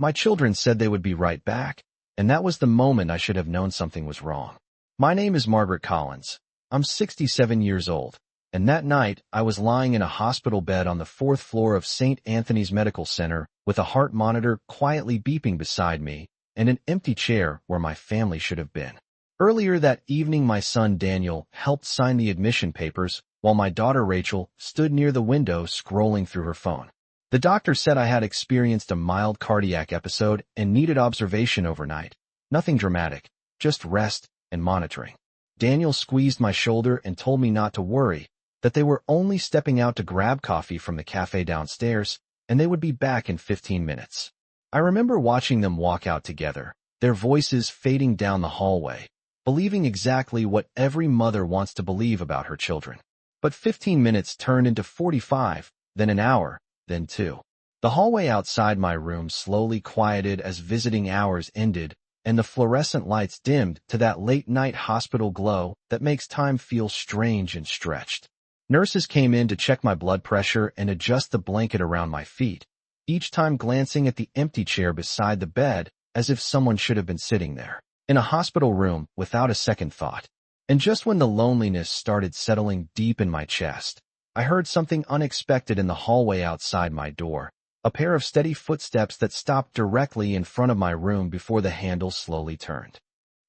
My children said they would be right back, and that was the moment I should have known something was wrong. My name is Margaret Collins. I'm 67 years old, and that night I was lying in a hospital bed on the 4th floor of St. Anthony's Medical Center with a heart monitor quietly beeping beside me and an empty chair where my family should have been. Earlier that evening, my son Daniel helped sign the admission papers while my daughter Rachel stood near the window scrolling through her phone. The doctor said I had experienced a mild cardiac episode and needed observation overnight. Nothing dramatic, just rest and monitoring. Daniel squeezed my shoulder and told me not to worry, that they were only stepping out to grab coffee from the cafe downstairs, and they would be back in 15 minutes. I remember watching them walk out together, their voices fading down the hallway, believing exactly what every mother wants to believe about her children. But 15 minutes turned into 45, then an hour, then 2. The hallway outside my room slowly quieted as visiting hours ended, and the fluorescent lights dimmed to that late-night hospital glow that makes time feel strange and stretched. Nurses came in to check my blood pressure and adjust the blanket around my feet, each time glancing at the empty chair beside the bed as if someone should have been sitting there, in a hospital room without a second thought. And just when the loneliness started settling deep in my chest, I heard something unexpected in the hallway outside my door, a pair of steady footsteps that stopped directly in front of my room before the handle slowly turned.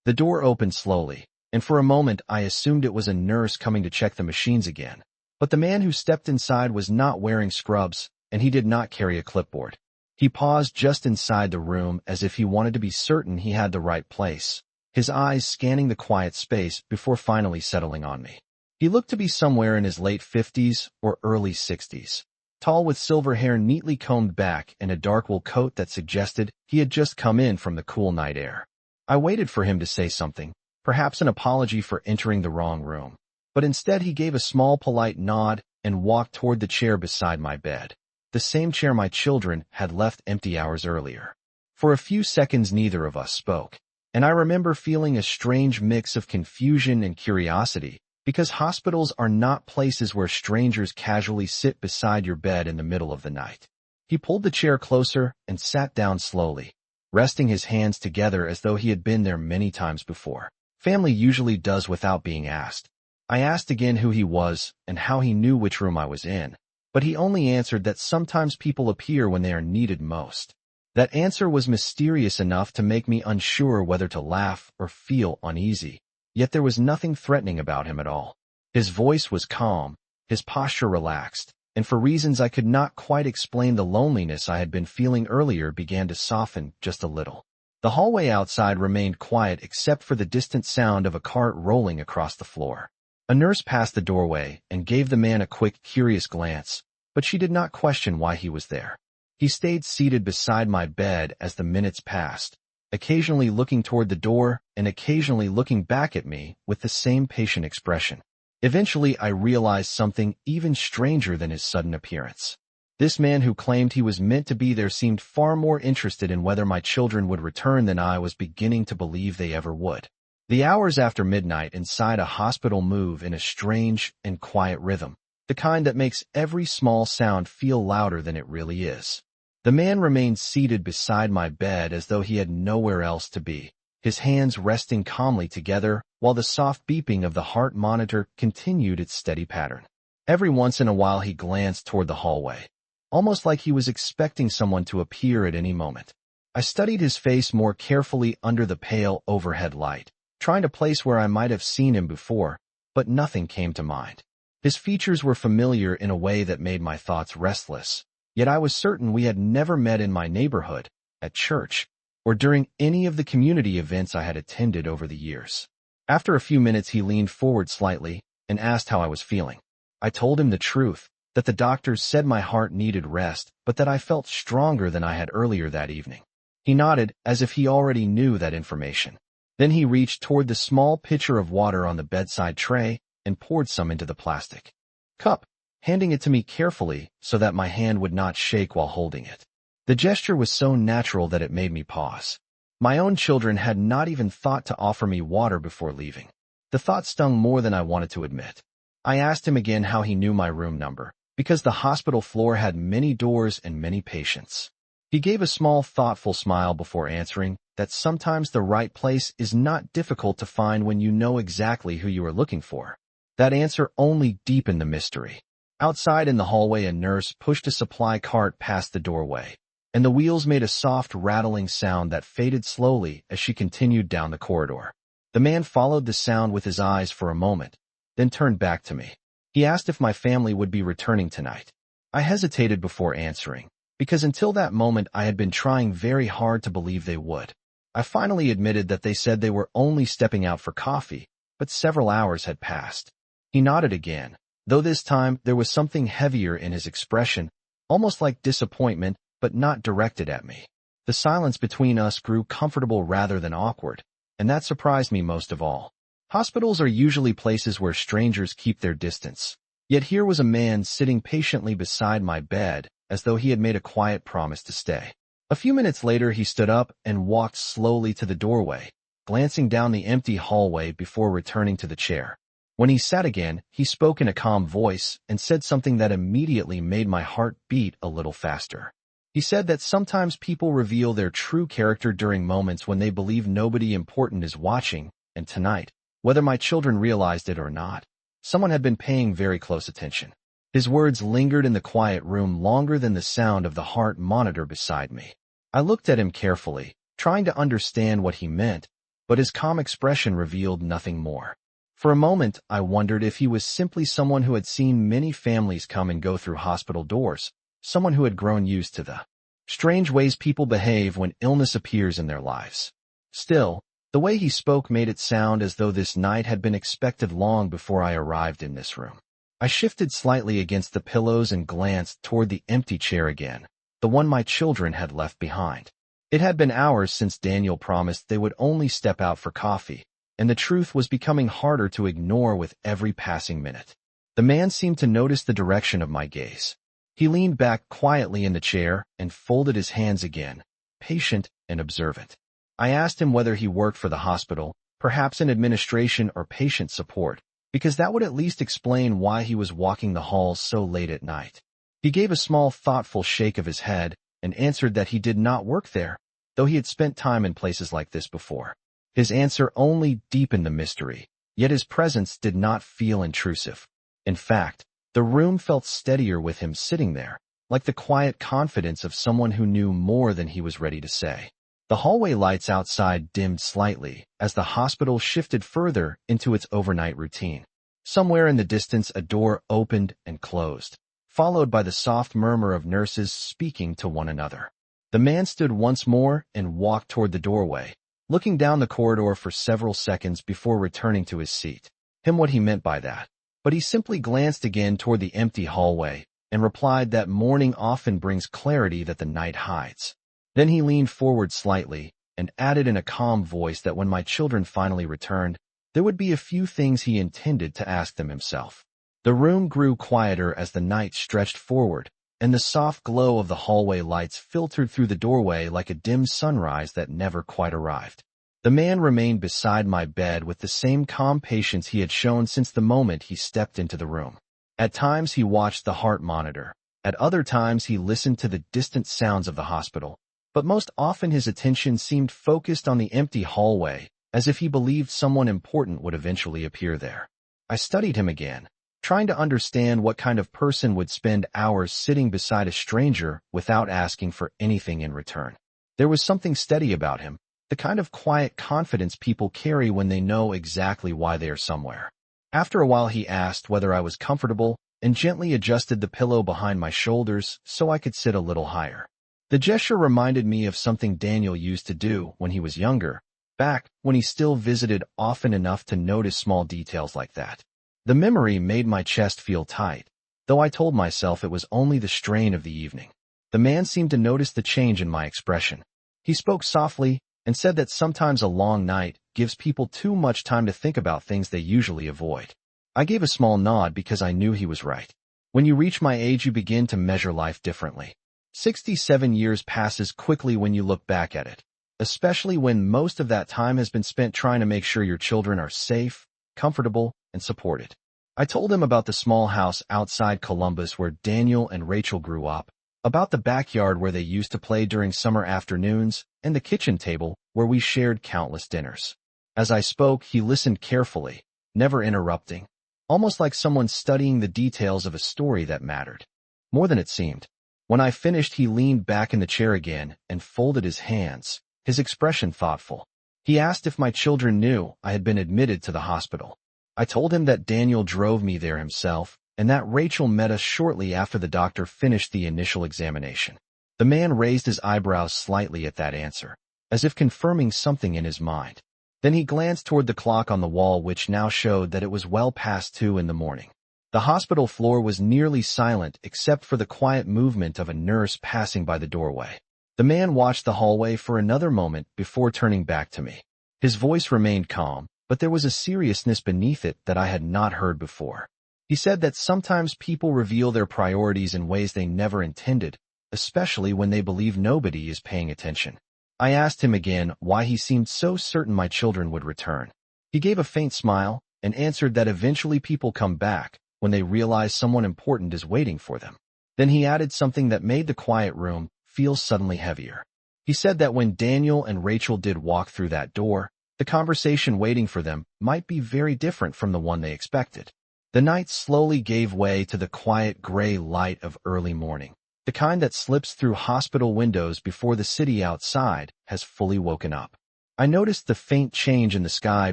The door opened slowly, and for a moment I assumed it was a nurse coming to check the machines again. But the man who stepped inside was not wearing scrubs, and he did not carry a clipboard. He paused just inside the room as if he wanted to be certain he had the right place, his eyes scanning the quiet space before finally settling on me. He looked to be somewhere in his late 50s or early 60s, tall with silver hair neatly combed back and a dark wool coat that suggested he had just come in from the cool night air. I waited for him to say something, perhaps an apology for entering the wrong room, but instead he gave a small polite nod and walked toward the chair beside my bed, the same chair my children had left empty hours earlier. For a few seconds neither of us spoke, and I remember feeling a strange mix of confusion and curiosity, because hospitals are not places where strangers casually sit beside your bed in the middle of the night. He pulled the chair closer and sat down slowly, resting his hands together as though he had been there many times before. Family usually does without being asked. I asked again who he was and how he knew which room I was in, but he only answered that sometimes people appear when they are needed most. That answer was mysterious enough to make me unsure whether to laugh or feel uneasy, yet there was nothing threatening about him at all. His voice was calm, his posture relaxed, and for reasons I could not quite explain, the loneliness I had been feeling earlier began to soften just a little. The hallway outside remained quiet except for the distant sound of a cart rolling across the floor. A nurse passed the doorway and gave the man a quick, curious glance, but she did not question why he was there. He stayed seated beside my bed as the minutes passed, occasionally looking toward the door and occasionally looking back at me with the same patient expression. Eventually, I realized something even stranger than his sudden appearance. This man who claimed he was meant to be there seemed far more interested in whether my children would return than I was beginning to believe they ever would. The hours after midnight inside a hospital move in a strange and quiet rhythm, the kind that makes every small sound feel louder than it really is. The man remained seated beside my bed as though he had nowhere else to be, his hands resting calmly together while the soft beeping of the heart monitor continued its steady pattern. Every once in a while he glanced toward the hallway, almost like he was expecting someone to appear at any moment. I studied his face more carefully under the pale overhead light, trying to place where I might have seen him before, but nothing came to mind. His features were familiar in a way that made my thoughts restless, yet I was certain we had never met in my neighborhood, at church, or during any of the community events I had attended over the years. After a few minutes he leaned forward slightly and asked how I was feeling. I told him the truth, that the doctors said my heart needed rest, but that I felt stronger than I had earlier that evening. He nodded as if he already knew that information. Then he reached toward the small pitcher of water on the bedside tray and poured some into the plastic cup, handing it to me carefully so that my hand would not shake while holding it. The gesture was so natural that it made me pause. My own children had not even thought to offer me water before leaving. The thought stung more than I wanted to admit. I asked him again how he knew my room number, because the hospital floor had many doors and many patients. He gave a small, thoughtful smile before answering that sometimes the right place is not difficult to find when you know exactly who you are looking for. That answer only deepened the mystery. Outside in the hallway, a nurse pushed a supply cart past the doorway, and the wheels made a soft, rattling sound that faded slowly as she continued down the corridor. The man followed the sound with his eyes for a moment, then turned back to me. He asked if my family would be returning tonight. I hesitated before answering, because until that moment I had been trying very hard to believe they would. I finally admitted that they said they were only stepping out for coffee, but several hours had passed. He nodded again, though this time there was something heavier in his expression, almost like disappointment, but not directed at me. The silence between us grew comfortable rather than awkward, and that surprised me most of all. Hospitals are usually places where strangers keep their distance. Yet here was a man sitting patiently beside my bed, as though he had made a quiet promise to stay. A few minutes later, he stood up and walked slowly to the doorway, glancing down the empty hallway before returning to the chair. When he sat again, he spoke in a calm voice and said something that immediately made my heart beat a little faster. He said that sometimes people reveal their true character during moments when they believe nobody important is watching, and tonight, whether my children realized it or not, someone had been paying very close attention. His words lingered in the quiet room longer than the sound of the heart monitor beside me. I looked at him carefully, trying to understand what he meant, but his calm expression revealed nothing more. For a moment, I wondered if he was simply someone who had seen many families come and go through hospital doors, someone who had grown used to the strange ways people behave when illness appears in their lives. Still, the way he spoke made it sound as though this night had been expected long before I arrived in this room. I shifted slightly against the pillows and glanced toward the empty chair again, the one my children had left behind. It had been hours since Daniel promised they would only step out for coffee, and the truth was becoming harder to ignore with every passing minute. The man seemed to notice the direction of my gaze. He leaned back quietly in the chair and folded his hands again, patient and observant. I asked him whether he worked for the hospital, perhaps in administration or patient support, because that would at least explain why he was walking the halls so late at night. He gave a small, thoughtful shake of his head and answered that he did not work there, though he had spent time in places like this before. His answer only deepened the mystery, yet his presence did not feel intrusive. In fact, the room felt steadier with him sitting there, like the quiet confidence of someone who knew more than he was ready to say. The hallway lights outside dimmed slightly as the hospital shifted further into its overnight routine. Somewhere in the distance, a door opened and closed, followed by the soft murmur of nurses speaking to one another. The man stood once more and walked toward the doorway, looking down the corridor for several seconds before returning to his seat. What he meant by that. But he simply glanced again toward the empty hallway and replied that morning often brings clarity that the night hides. Then he leaned forward slightly and added in a calm voice that when my children finally returned, there would be a few things he intended to ask them himself. The room grew quieter as the night stretched forward, and the soft glow of the hallway lights filtered through the doorway like a dim sunrise that never quite arrived. The man remained beside my bed with the same calm patience he had shown since the moment he stepped into the room. At times he watched the heart monitor. At other times he listened to the distant sounds of the hospital. But most often his attention seemed focused on the empty hallway, as if he believed someone important would eventually appear there. I studied him again, trying to understand what kind of person would spend hours sitting beside a stranger without asking for anything in return. There was something steady about him, the kind of quiet confidence people carry when they know exactly why they are somewhere. After a while he asked whether I was comfortable and gently adjusted the pillow behind my shoulders so I could sit a little higher. The gesture reminded me of something Daniel used to do when he was younger, back when he still visited often enough to notice small details like that. The memory made my chest feel tight, though I told myself it was only the strain of the evening. The man seemed to notice the change in my expression. He spoke softly and said that sometimes a long night gives people too much time to think about things they usually avoid. I gave a small nod because I knew he was right. When you reach my age, you begin to measure life differently. 67 years passes quickly when you look back at it, especially when most of that time has been spent trying to make sure your children are safe, comfortable, and supported. I told him about the small house outside Columbus where Daniel and Rachel grew up, about the backyard where they used to play during summer afternoons, and the kitchen table where we shared countless dinners. As I spoke, he listened carefully, never interrupting, almost like someone studying the details of a story that mattered, more than it seemed. When I finished, he leaned back in the chair again and folded his hands, his expression thoughtful. He asked if my children knew I had been admitted to the hospital. I told him that Daniel drove me there himself, and that Rachel met us shortly after the doctor finished the initial examination. The man raised his eyebrows slightly at that answer, as if confirming something in his mind. Then he glanced toward the clock on the wall, which now showed that it was well past 2 in the morning. The hospital floor was nearly silent except for the quiet movement of a nurse passing by the doorway. The man watched the hallway for another moment before turning back to me. His voice remained calm, but there was a seriousness beneath it that I had not heard before. He said that sometimes people reveal their priorities in ways they never intended, especially when they believe nobody is paying attention. I asked him again why he seemed so certain my children would return. He gave a faint smile and answered that eventually people come back when they realize someone important is waiting for them. Then he added something that made the quiet room feel suddenly heavier. He said that when Daniel and Rachel did walk through that door, the conversation waiting for them might be very different from the one they expected. The night slowly gave way to the quiet gray light of early morning, the kind that slips through hospital windows before the city outside has fully woken up. I noticed the faint change in the sky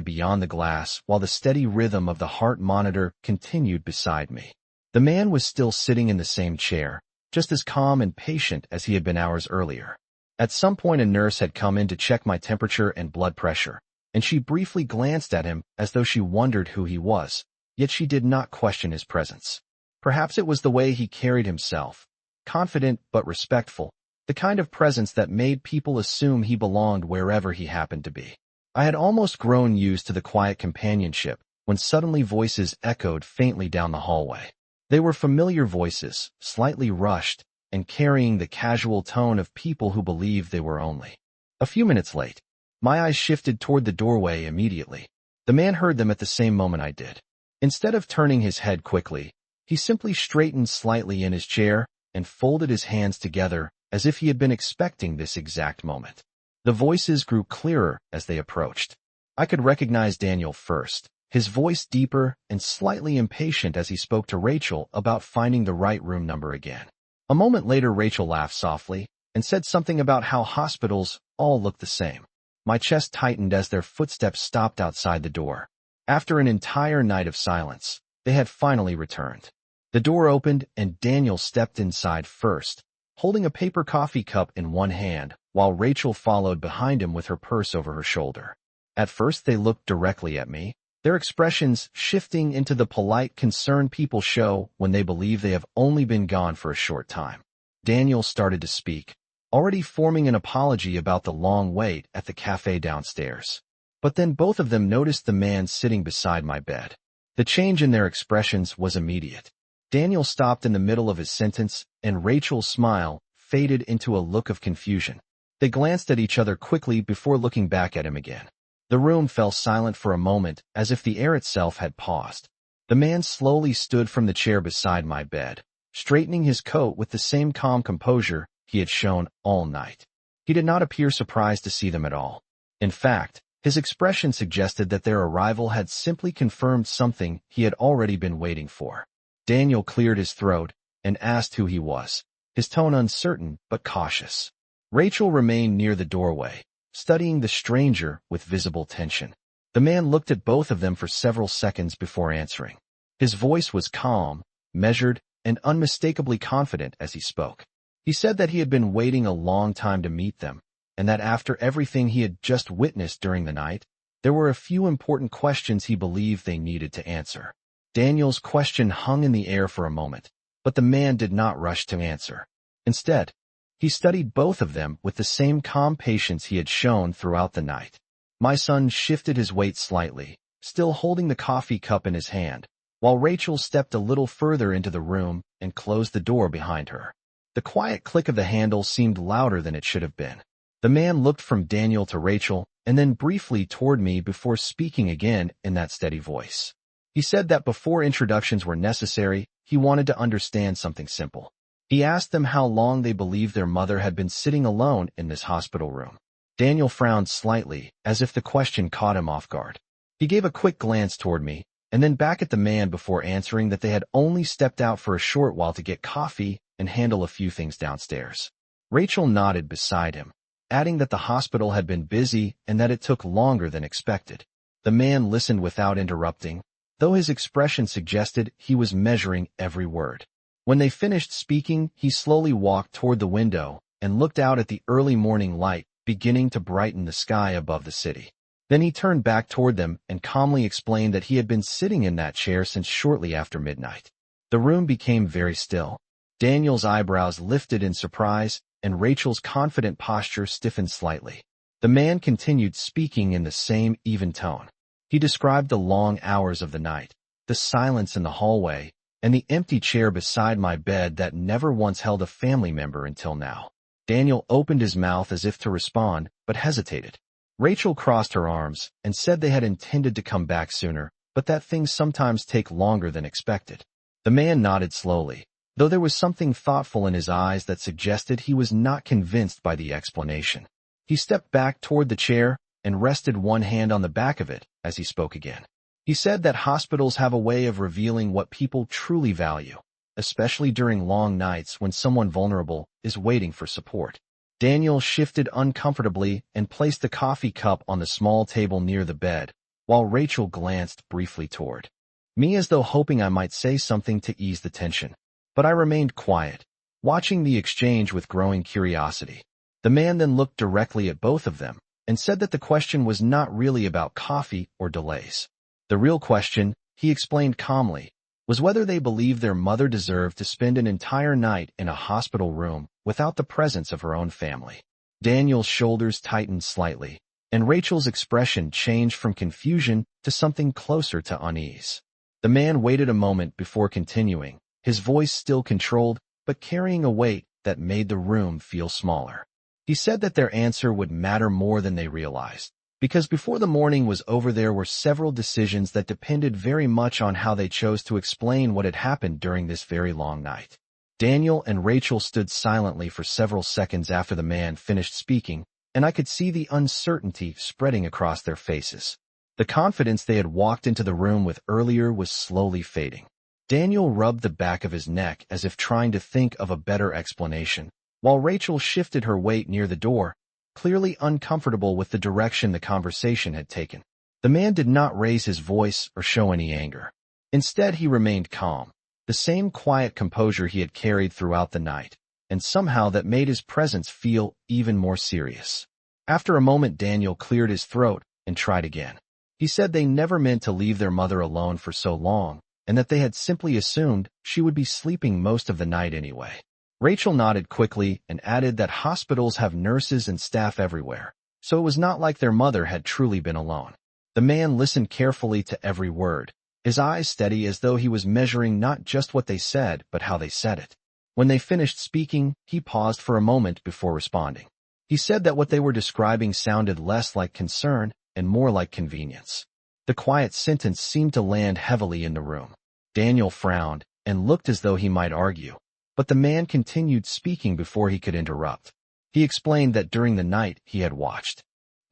beyond the glass while the steady rhythm of the heart monitor continued beside me. The man was still sitting in the same chair, just as calm and patient as he had been hours earlier. At some point, a nurse had come in to check my temperature and blood pressure, and she briefly glanced at him as though she wondered who he was, yet she did not question his presence. Perhaps it was the way he carried himself, confident but respectful, the kind of presence that made people assume he belonged wherever he happened to be. I had almost grown used to the quiet companionship when suddenly voices echoed faintly down the hallway. They were familiar voices, slightly rushed, and carrying the casual tone of people who believed they were only a few minutes late. My eyes shifted toward the doorway immediately. The man heard them at the same moment I did. Instead of turning his head quickly, he simply straightened slightly in his chair and folded his hands together as if he had been expecting this exact moment. The voices grew clearer as they approached. I could recognize Daniel first, his voice deeper and slightly impatient as he spoke to Rachel about finding the right room number again. A moment later, Rachel laughed softly and said something about how hospitals all look the same. My chest tightened as their footsteps stopped outside the door. After an entire night of silence, they had finally returned. The door opened and Daniel stepped inside first, holding a paper coffee cup in one hand, while Rachel followed behind him with her purse over her shoulder. At first they looked directly at me, their expressions shifting into the polite concern people show when they believe they have only been gone for a short time. Daniel started to speak, already forming an apology about the long wait at the cafe downstairs. But then both of them noticed the man sitting beside my bed. The change in their expressions was immediate. Daniel stopped in the middle of his sentence, and Rachel's smile faded into a look of confusion. They glanced at each other quickly before looking back at him again. The room fell silent for a moment, as if the air itself had paused. The man slowly stood from the chair beside my bed, straightening his coat with the same calm composure he had shown all night. He did not appear surprised to see them at all. In fact, his expression suggested that their arrival had simply confirmed something he had already been waiting for. Daniel cleared his throat and asked who he was, his tone uncertain but cautious. Rachel remained near the doorway, studying the stranger with visible tension. The man looked at both of them for several seconds before answering. His voice was calm, measured, and unmistakably confident as he spoke. He said that he had been waiting a long time to meet them, and that after everything he had just witnessed during the night, there were a few important questions he believed they needed to answer. Daniel's question hung in the air for a moment, but the man did not rush to answer. Instead, he studied both of them with the same calm patience he had shown throughout the night. My son shifted his weight slightly, still holding the coffee cup in his hand, while Rachel stepped a little further into the room and closed the door behind her. The quiet click of the handle seemed louder than it should have been. The man looked from Daniel to Rachel and then briefly toward me before speaking again in that steady voice. He said that before introductions were necessary, he wanted to understand something simple. He asked them how long they believed their mother had been sitting alone in this hospital room. Daniel frowned slightly, as if the question caught him off guard. He gave a quick glance toward me, and then back at the man before answering that they had only stepped out for a short while to get coffee and handle a few things downstairs. Rachel nodded beside him, adding that the hospital had been busy and that it took longer than expected. The man listened without interrupting, though his expression suggested he was measuring every word. When they finished speaking, he slowly walked toward the window and looked out at the early morning light beginning to brighten the sky above the city. Then he turned back toward them and calmly explained that he had been sitting in that chair since shortly after midnight. The room became very still. Daniel's eyebrows lifted in surprise, and Rachel's confident posture stiffened slightly. The man continued speaking in the same even tone. He described the long hours of the night, the silence in the hallway, and the empty chair beside my bed that never once held a family member until now. Daniel opened his mouth as if to respond, but hesitated. Rachel crossed her arms and said they had intended to come back sooner, but that things sometimes take longer than expected. The man nodded slowly, though there was something thoughtful in his eyes that suggested he was not convinced by the explanation. He stepped back toward the chair and rested one hand on the back of it as he spoke again. He said that hospitals have a way of revealing what people truly value, especially during long nights when someone vulnerable is waiting for support. Daniel shifted uncomfortably and placed the coffee cup on the small table near the bed, while Rachel glanced briefly toward me as though hoping I might say something to ease the tension. But I remained quiet, watching the exchange with growing curiosity. The man then looked directly at both of them and said that the question was not really about coffee or delays. The real question, he explained calmly, was whether they believed their mother deserved to spend an entire night in a hospital room without the presence of her own family. Daniel's shoulders tightened slightly, and Rachel's expression changed from confusion to something closer to unease. The man waited a moment before continuing, his voice still controlled, but carrying a weight that made the room feel smaller. He said that their answer would matter more than they realized, because before the morning was over there were several decisions that depended very much on how they chose to explain what had happened during this very long night. Daniel and Rachel stood silently for several seconds after the man finished speaking, and I could see the uncertainty spreading across their faces. The confidence they had walked into the room with earlier was slowly fading. Daniel rubbed the back of his neck as if trying to think of a better explanation, while Rachel shifted her weight near the door, clearly uncomfortable with the direction the conversation had taken. The man did not raise his voice or show any anger. Instead, he remained calm, the same quiet composure he had carried throughout the night, and somehow that made his presence feel even more serious. After a moment, Daniel cleared his throat and tried again. He said they never meant to leave their mother alone for so long, and that they had simply assumed she would be sleeping most of the night anyway. Rachel nodded quickly and added that hospitals have nurses and staff everywhere, so it was not like their mother had truly been alone. The man listened carefully to every word, his eyes steady as though he was measuring not just what they said, but how they said it. When they finished speaking, he paused for a moment before responding. He said that what they were describing sounded less like concern and more like convenience. The quiet sentence seemed to land heavily in the room. Daniel frowned and looked as though he might argue, but the man continued speaking before he could interrupt. He explained that during the night he had watched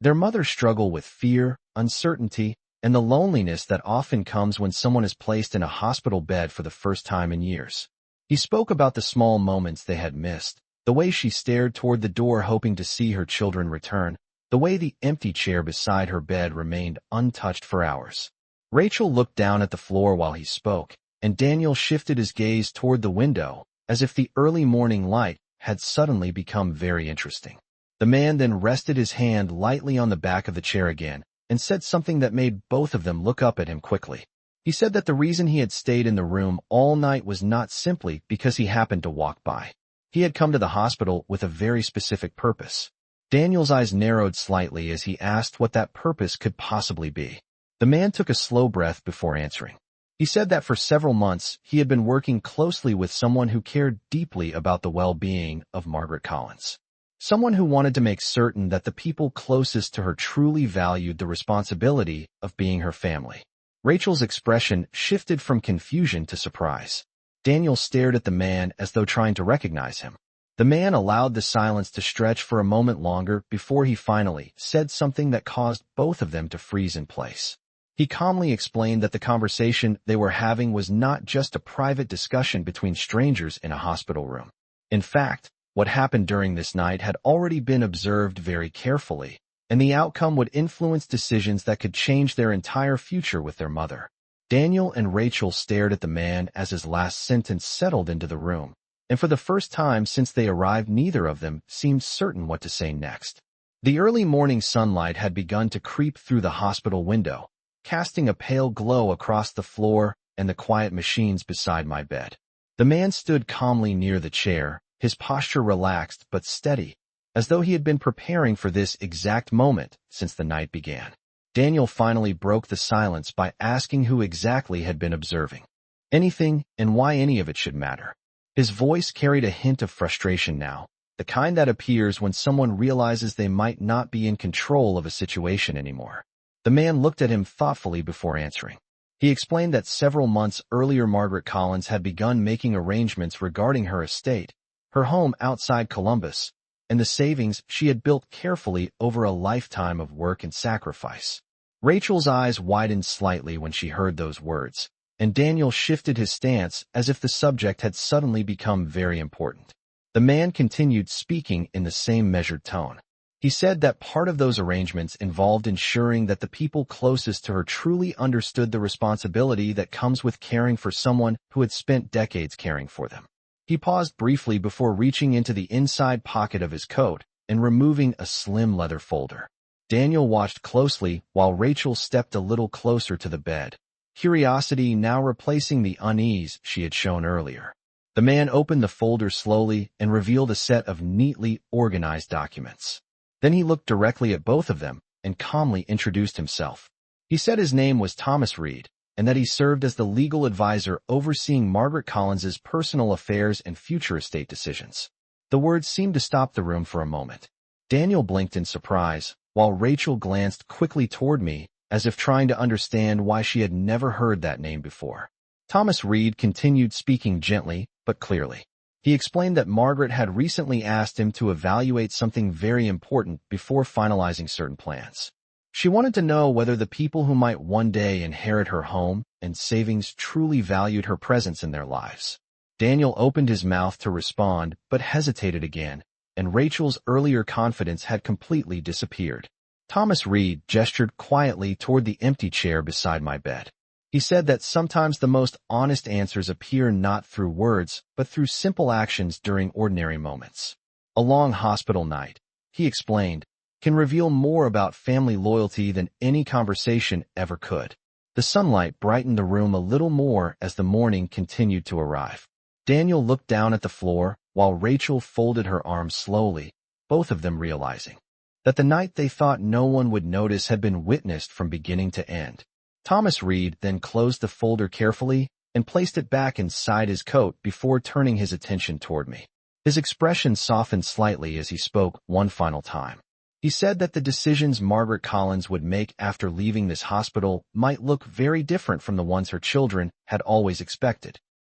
their mother struggle with fear, uncertainty, and the loneliness that often comes when someone is placed in a hospital bed for the first time in years. He spoke about the small moments they had missed, the way she stared toward the door hoping to see her children return, the way the empty chair beside her bed remained untouched for hours. Rachel looked down at the floor while he spoke, and Daniel shifted his gaze toward the window, as if the early morning light had suddenly become very interesting. The man then rested his hand lightly on the back of the chair again, and said something that made both of them look up at him quickly. He said that the reason he had stayed in the room all night was not simply because he happened to walk by. He had come to the hospital with a very specific purpose. Daniel's eyes narrowed slightly as he asked what that purpose could possibly be. The man took a slow breath before answering. He said that for several months he had been working closely with someone who cared deeply about the well-being of Margaret Collins. Someone who wanted to make certain that the people closest to her truly valued the responsibility of being her family. Rachel's expression shifted from confusion to surprise. Daniel stared at the man as though trying to recognize him. The man allowed the silence to stretch for a moment longer before he finally said something that caused both of them to freeze in place. He calmly explained that the conversation they were having was not just a private discussion between strangers in a hospital room. In fact, what happened during this night had already been observed very carefully, and the outcome would influence decisions that could change their entire future with their mother. Daniel and Rachel stared at the man as his last sentence settled into the room, and for the first time since they arrived, neither of them seemed certain what to say next. The early morning sunlight had begun to creep through the hospital window, casting a pale glow across the floor and the quiet machines beside my bed. The man stood calmly near the chair, his posture relaxed but steady, as though he had been preparing for this exact moment since the night began. Daniel finally broke the silence by asking who exactly had been observing anything and why any of it should matter. His voice carried a hint of frustration now, the kind that appears when someone realizes they might not be in control of a situation anymore. The man looked at him thoughtfully before answering. He explained that several months earlier Margaret Collins had begun making arrangements regarding her estate, her home outside Columbus, and the savings she had built carefully over a lifetime of work and sacrifice. Rachel's eyes widened slightly when she heard those words, and Daniel shifted his stance as if the subject had suddenly become very important. The man continued speaking in the same measured tone. He said that part of those arrangements involved ensuring that the people closest to her truly understood the responsibility that comes with caring for someone who had spent decades caring for them. He paused briefly before reaching into the inside pocket of his coat and removing a slim leather folder. Daniel watched closely while Rachel stepped a little closer to the bed, curiosity now replacing the unease she had shown earlier. The man opened the folder slowly and revealed a set of neatly organized documents. Then he looked directly at both of them and calmly introduced himself. He said his name was Thomas Reed, and that he served as the legal advisor overseeing Margaret Collins's personal affairs and future estate decisions. The words seemed to stop the room for a moment. Daniel blinked in surprise, while Rachel glanced quickly toward me, as if trying to understand why she had never heard that name before. Thomas Reed continued speaking gently but clearly. He explained that Margaret had recently asked him to evaluate something very important before finalizing certain plans. She wanted to know whether the people who might one day inherit her home and savings truly valued her presence in their lives. Daniel opened his mouth to respond but hesitated again, and Rachel's earlier confidence had completely disappeared. Thomas Reed gestured quietly toward the empty chair beside my bed. He said that sometimes the most honest answers appear not through words, but through simple actions during ordinary moments. A long hospital night, he explained, can reveal more about family loyalty than any conversation ever could. The sunlight brightened the room a little more as the morning continued to arrive. Daniel looked down at the floor, while Rachel folded her arms slowly, both of them realizing that the night they thought no one would notice had been witnessed from beginning to end. Thomas Reed then closed the folder carefully and placed it back inside his coat before turning his attention toward me. His expression softened slightly as he spoke one final time. He said that the decisions Margaret Collins would make after leaving this hospital might look very different from the ones her children had always expected.